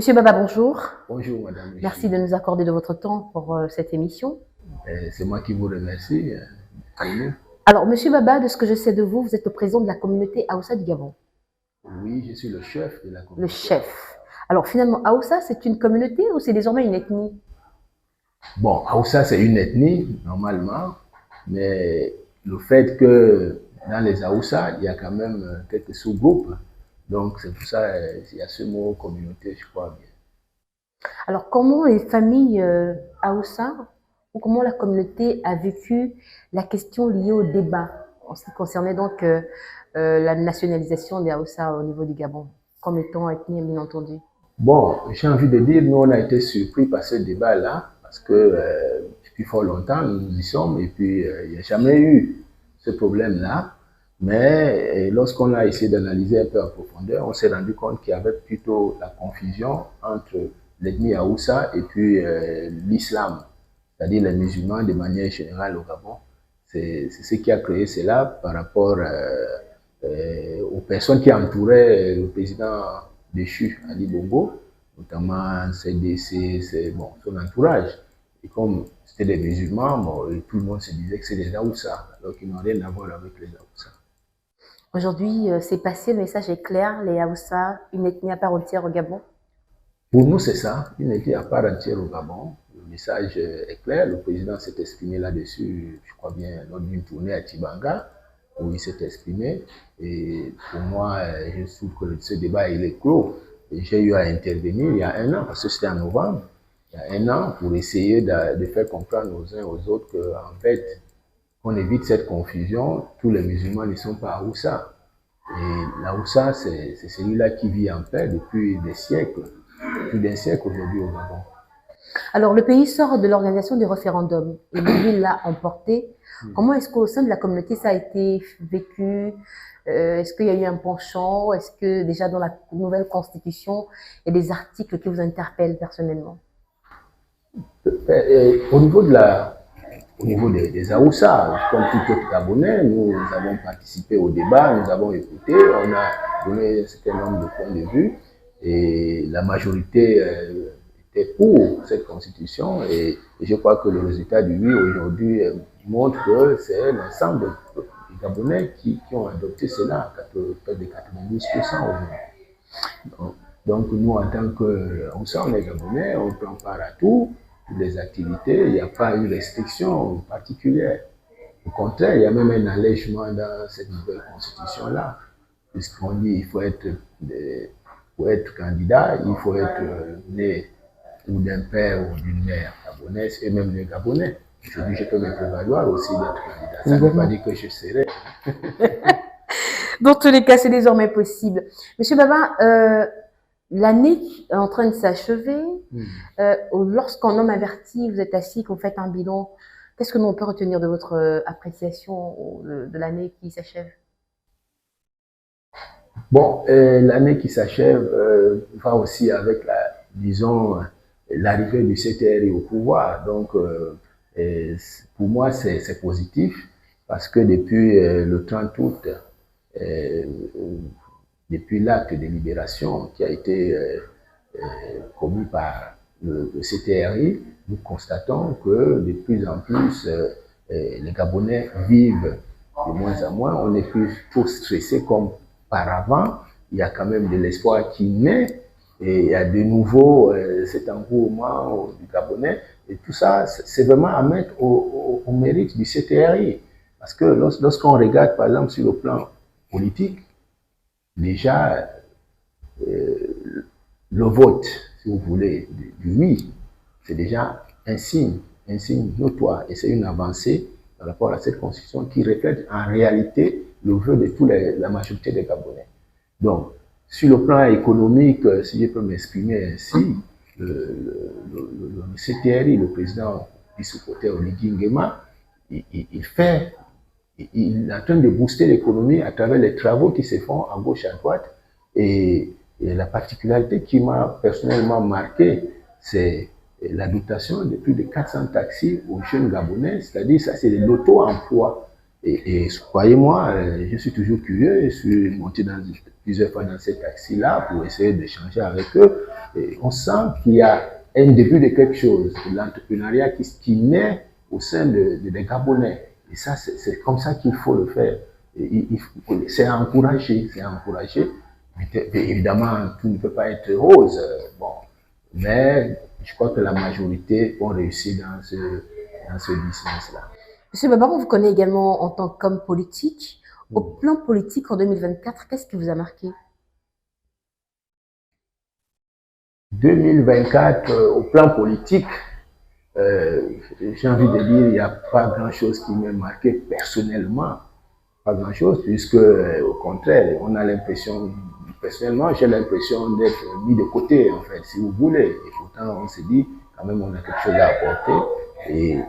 Monsieur Baba, bonjour. Bonjour Madame Merci Michi. de nous accorder de votre temps pour cette émission. C'est moi qui vous remercie. Alors, Monsieur Baba, de ce que je sais de vous, vous êtes le président de la communauté Aoussa du Gabon. Oui, je suis le chef de la Le communauté. chef. Alors, finalement, Aoussa, c'est une communauté ou c'est désormais une ethnie? Bon, Aoussa, c'est une ethnie, normalement, mais le fait que dans les Aoussa, il y a quand même quelques sous-groupes. Donc, c'est pour ça qu'il y a ce mot communauté, je crois bien. Alors, comment les familles Aoussa ou comment la communauté a vécu la question liée au débat en ce qui concernait donc la nationalisation des Aoussa au niveau du Gabon, comme étant ethnie, bien entendu? Bon, j'ai envie de dire, nous, on a été surpris par ce débat-là, parce que depuis fort longtemps, nous y sommes, et puis il n'y a jamais eu ce problème-là. Mais lorsqu'on a essayé d'analyser un peu en profondeur, on s'est rendu compte qu'il y avait plutôt la confusion entre l'ethnie Haoussa et puis l'islam, c'est-à-dire les musulmans de manière générale au Gabon. C'est ce qui a créé cela par rapport aux personnes qui entouraient le président déchu, Ali Bongo, notamment CDC, bon, son entourage. Et comme c'était des musulmans, bon, tout le monde se disait que c'est des Aoussa, alors qu'ils n'ont rien à voir avec les Aoussa. Aujourd'hui, c'est passé, le message est clair, les Haoussa, une ethnie à part entière au Gabon. Pour nous, c'est ça, une ethnie à part entière au Gabon. Le message est clair, le président s'est exprimé là-dessus, je crois bien, lors d'une tournée à Tibanga, où il s'est exprimé. Et pour moi, je trouve que ce débat, il est clos. J'ai eu à intervenir il y a un an, parce que c'était en novembre, il y a un an, pour essayer de faire comprendre aux uns aux autres qu'en fait, qu'on évite cette confusion, tous les musulmans ne sont pas Haoussa. Et l'Haoussa, c'est celui-là qui vit en paix depuis des siècles, plus d'un siècle aujourd'hui au Gabon. Alors, le pays sort de l'organisation du référendum et lui l'a emporté. Comment est-ce qu'au sein de la communauté, ça a été vécu? Est-ce qu'il y a eu un penchant? Est-ce que déjà dans la nouvelle constitution, il y a des articles qui vous interpellent personnellement? Au niveau des Aoussa, comme tout autre Gabonais, nous avons participé au débat, nous avons écouté, on a donné un certain nombre de points de vue et la majorité était pour cette constitution et je crois que le résultat du oui aujourd'hui montre que c'est l'ensemble des Gabonais qui ont adopté cela, près de 90% aujourd'hui. Donc nous, en tant qu'Aoussa, on est Gabonais, on prend part à tout, toutes les activités, il n'y a pas une restriction particulière. Au contraire, il y a même un allègement dans cette nouvelle constitution-là, puisqu'on dit qu'il faut être, pour être candidat, il faut être né ou d'un père ou d'une mère gabonaise, et même les Gabonais. Aujourd'hui, je peux me prévaloir aussi d'être candidat. Ça ne veut pas dire que je serai. Dans tous les cas, c'est désormais possible. Monsieur Baba, l'année est en train de s'achever. Lorsqu'un homme averti, vous êtes assis, qu'on fait un bilan, qu'est-ce que nous on peut retenir de votre appréciation de l'année qui s'achève? Bon, l'année qui s'achève va aussi avec disons, l'arrivée du CTRI au pouvoir. Donc, pour moi, c'est positif parce que depuis le 30 août, depuis l'acte de libération qui a été commis par le CTRI, nous constatons que de plus en plus, les Gabonais vivent de moins en moins. On n'est plus trop stressé comme par avant. Il y a quand même de l'espoir qui naît et il y a de nouveau cet engouement du Gabonais. Et tout ça, c'est vraiment à mettre au mérite du CTRI. Parce que lorsqu'on regarde, par exemple, sur le plan politique, déjà, le vote, si vous voulez, du oui, c'est déjà un signe notoire. Et c'est une avancée par rapport à cette constitution qui reflète en réalité le vœu de la majorité des Gabonais. Donc, sur le plan économique, si je peux m'exprimer ainsi, le CTRI, le président Bissou-Côté Oligui Nguema, il est en train de booster l'économie à travers les travaux qui se font à gauche et à droite. Et la particularité qui m'a personnellement marqué, c'est la dotation de plus de 400 taxis aux jeunes Gabonais, c'est-à-dire ça c'est de l'auto-emploi. Et croyez-moi, je suis toujours curieux, je suis monté plusieurs fois dans ces taxis-là pour essayer d'échanger avec eux. Et on sent qu'il y a un début de quelque chose, de l'entrepreneuriat qui naît au sein des Gabonais. Et ça, c'est comme ça qu'il faut le faire. C'est encouragé, c'est encouragé. Évidemment, tout ne peut pas être rose, bon, mais je crois que la majorité vont réussir dans ce business-là. Monsieur Baba, on vous connaît également en tant qu'homme politique. Au plan politique, en 2024, qu'est-ce qui vous a marqué? 2024, au plan politique, j'ai envie de dire, il n'y a pas grand-chose qui m'a marqué personnellement. Pas grand-chose, puisque au contraire, on a l'impression, personnellement, j'ai l'impression d'être mis de côté, en fait, si vous voulez. Et pourtant, on se dit, quand même, on a quelque chose à apporter. Et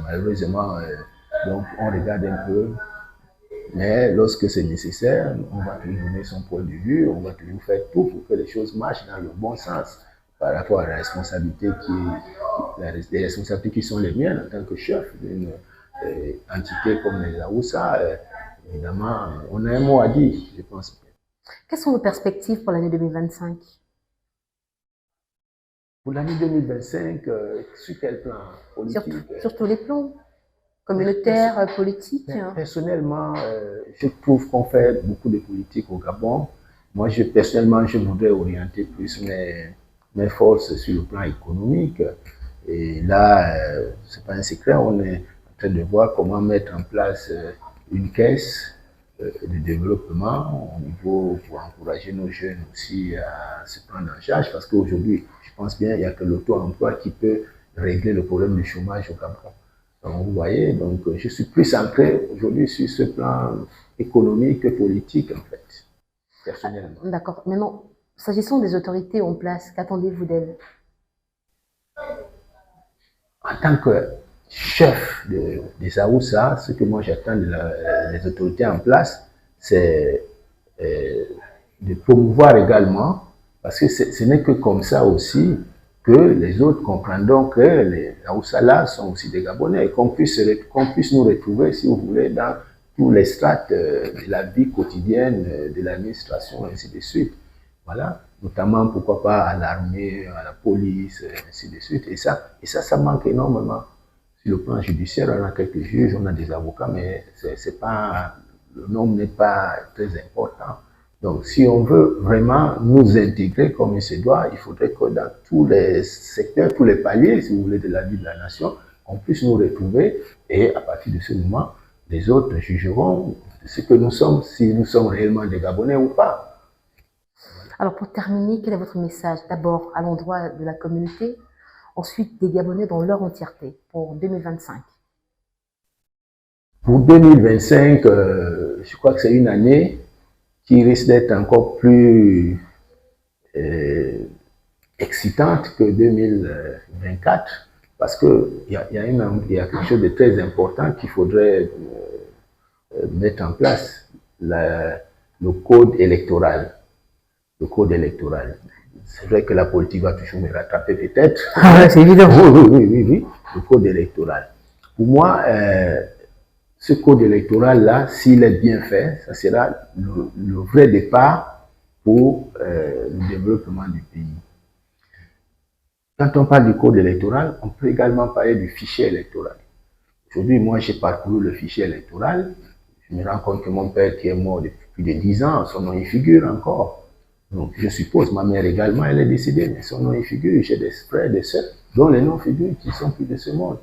malheureusement, donc, on regarde un peu. Mais lorsque c'est nécessaire, on va toujours donner son point de vue, on va toujours faire tout pour que les choses marchent dans le bon sens par rapport à la responsabilité les responsabilités qui sont les miennes en tant que chef d'une entité comme les Aoussa. Évidemment, on a un mot à dire, je pense. Quelles sont vos perspectives pour l'année 2025? Pour l'année 2025, sur quel plan politique? Sur tous les plans, communautaire, politique. Personnellement, je trouve qu'on fait beaucoup de politique au Gabon. Moi, personnellement, je voudrais orienter plus mes forces sur le plan économique. Et là, c'est pas un secret, on est en train de voir comment mettre en place une caisse de développement au niveau pour encourager nos jeunes aussi à se prendre en charge, parce qu'aujourd'hui, je pense bien, il n'y a que l'auto-emploi qui peut régler le problème du chômage au Gabon. Donc, vous voyez, donc je suis plus ancré aujourd'hui sur ce plan économique que politique, en fait, personnellement. D'accord. Maintenant, s'agissant des autorités en place, qu'attendez-vous d'elles? En tant que chef des Aoussa, ce que moi j'attends des autorités en place, c'est de promouvoir également, parce que ce n'est que comme ça aussi que les autres comprendront que les Aoussa là sont aussi des Gabonais, et qu'on puisse nous retrouver, si vous voulez, dans tous les strates de la vie quotidienne de l'administration, ainsi de suite. Voilà, notamment, pourquoi pas, à l'armée, à la police, ainsi de suite. Et ça manque énormément. Sur le plan judiciaire, on a quelques juges, on a des avocats, mais le nombre n'est pas très important. Donc, si on veut vraiment nous intégrer comme il se doit, il faudrait que dans tous les secteurs, tous les paliers, si vous voulez, de la vie de la nation, on puisse nous retrouver. Et à partir de ce moment, les autres jugeront ce que nous sommes, si nous sommes réellement des Gabonais ou pas. Alors, pour terminer, quel est votre message? D'abord, à l'endroit de la communauté, ensuite des Gabonais dans leur entièreté, pour 2025. Pour 2025, je crois que c'est une année qui risque d'être encore plus excitante que 2024, parce qu'il y a quelque chose de très important qu'il faudrait mettre en place, le code électoral. Le code électoral. C'est vrai que la politique va toujours me rattraper peut-être. Ah, c'est évident. Oui. Le code électoral. Pour moi, ce code électoral-là, s'il est bien fait, ça sera le vrai départ pour le développement du pays. Quand on parle du code électoral, on peut également parler du fichier électoral. Aujourd'hui, moi, j'ai parcouru le fichier électoral. Je me rends compte que mon père, qui est mort depuis plus de 10 ans, son nom y figure encore. Donc, je suppose, ma mère également, elle est décédée, mais son nom y figure. J'ai des frères, des sœurs, dont les noms figurent, qui sont plus de ce monde.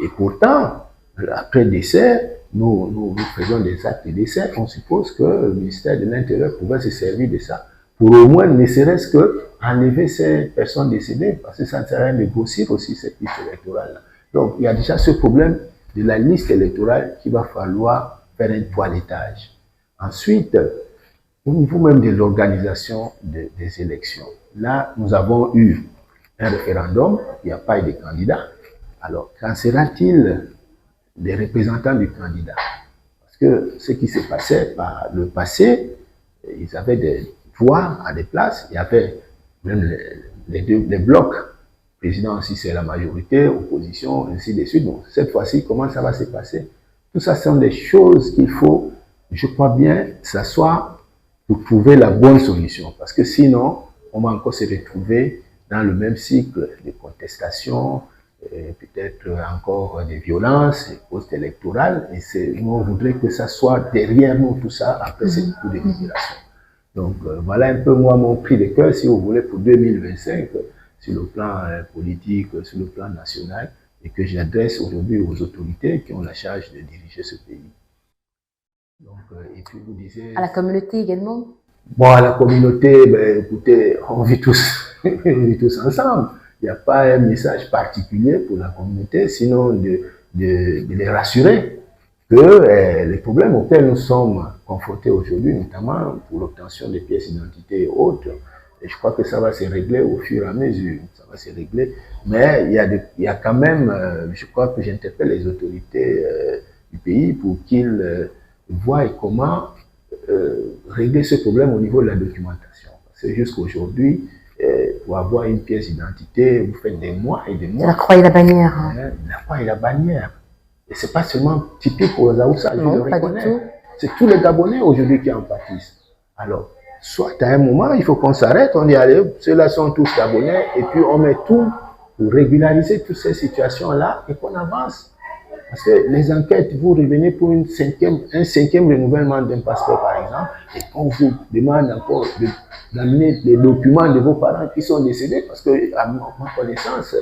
Et pourtant, après décès, nous faisons des actes de décès. On suppose que le ministère de l'Intérieur pouvait se servir de ça pour au moins, ne serait-ce que enlever ces personnes décédées, parce que ça ne sert à rien de grossir aussi cette liste électorale-là. Donc, il y a déjà ce problème de la liste électorale qu'il va falloir faire un toilettage. Ensuite, au niveau même de l'organisation des élections, là, nous avons eu un référendum, il n'y a pas eu de candidat. Alors, qu'en sera-t-il des représentants du candidat? Parce que ce qui s'est passé par le passé, ils avaient des droits à des places, il y avait même les blocs, président aussi c'est la majorité, opposition, ainsi de suite. Donc, cette fois-ci, comment ça va se passer? Tout ça sont des choses qu'il faut, je crois bien, s'asseoir pour trouver la bonne solution. Parce que sinon, on va encore se retrouver dans le même cycle de contestation, peut-être encore des violences, des post-électorales. Et nous, on voudrait que ça soit derrière nous, tout ça, après ce coup de libération. Donc, voilà un peu, moi, mon cri de cœur, si vous voulez, pour 2025, sur le plan politique, sur le plan national, et que j'adresse aujourd'hui aux autorités qui ont la charge de diriger ce pays. Donc, et puis vous disiez... À la communauté également? Bon, à la communauté, ben, écoutez, on vit tous, on vit tous ensemble. Il n'y a pas un message particulier pour la communauté, sinon de les rassurer que les problèmes auxquels nous sommes confrontés aujourd'hui, notamment pour l'obtention des pièces d'identité et autres, et je crois que ça va se régler au fur et à mesure, ça va se régler. Mais il y a quand même, je crois que j'interpelle les autorités du pays pour qu'ils voient comment régler ce problème au niveau de la documentation. Parce que jusqu'aujourd'hui, pour avoir une pièce d'identité, vous faites des mois et des mois. La croix et la bannière. Hein. La croix et la bannière. Et ce n'est pas seulement typique aux Aoussa, je le reconnais. C'est tous les Gabonais aujourd'hui qui en pâtissent. Alors, soit à un moment, il faut qu'on s'arrête, on y allait, ceux-là sont tous Gabonais, et puis on met tout pour régulariser toutes ces situations-là et qu'on avance. Parce que les enquêtes, vous revenez pour un cinquième renouvellement d'un passeport, par exemple, et on vous demande encore d'amener les documents de vos parents qui sont décédés, parce que, à ma connaissance,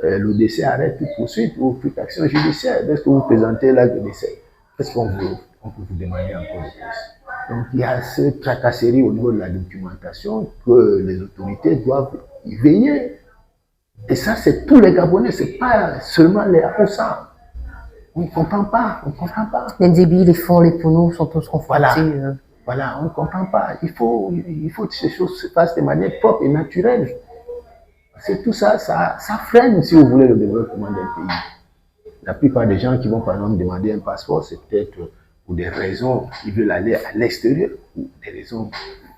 le décès arrête toute poursuite ou toute action judiciaire. Dès que vous présentez l'acte de décès, qu'est-ce qu'on peut vous demander encore de plus? Donc, il y a cette tracasserie au niveau de la documentation que les autorités doivent y veiller. Et ça, c'est tous les Gabonais, ce n'est pas seulement les Aoussa. On ne comprend pas, on ne comprend pas. Les débits, les fonds, les poneaux sont tous confrontés. Voilà, on ne comprend pas. Il faut que ces choses se fassent de manière propre et naturelle. C'est tout ça, ça freine, si vous voulez, le développement d'un pays. La plupart des gens qui vont, par exemple, demander un passeport, c'est peut-être pour des raisons, ils veulent aller à l'extérieur, ou des raisons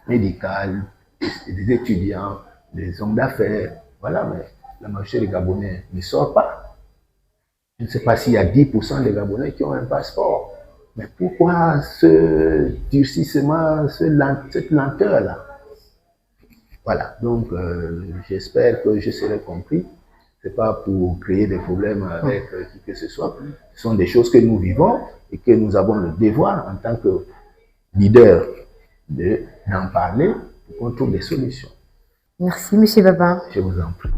médicales, des étudiants, des hommes d'affaires. Voilà, mais la majorité des Gabonais ne sortent pas. Je ne sais pas s'il y a 10% des Gabonais qui ont un passeport. Mais pourquoi ce durcissement, cette lenteur-là? Voilà, donc j'espère que je serai compris. Ce n'est pas pour créer des problèmes avec qui que ce soit. Ce sont des choses que nous vivons et que nous avons le devoir en tant que leader d'en parler pour qu'on trouve des solutions. Merci, M. Babin. Je vous en prie.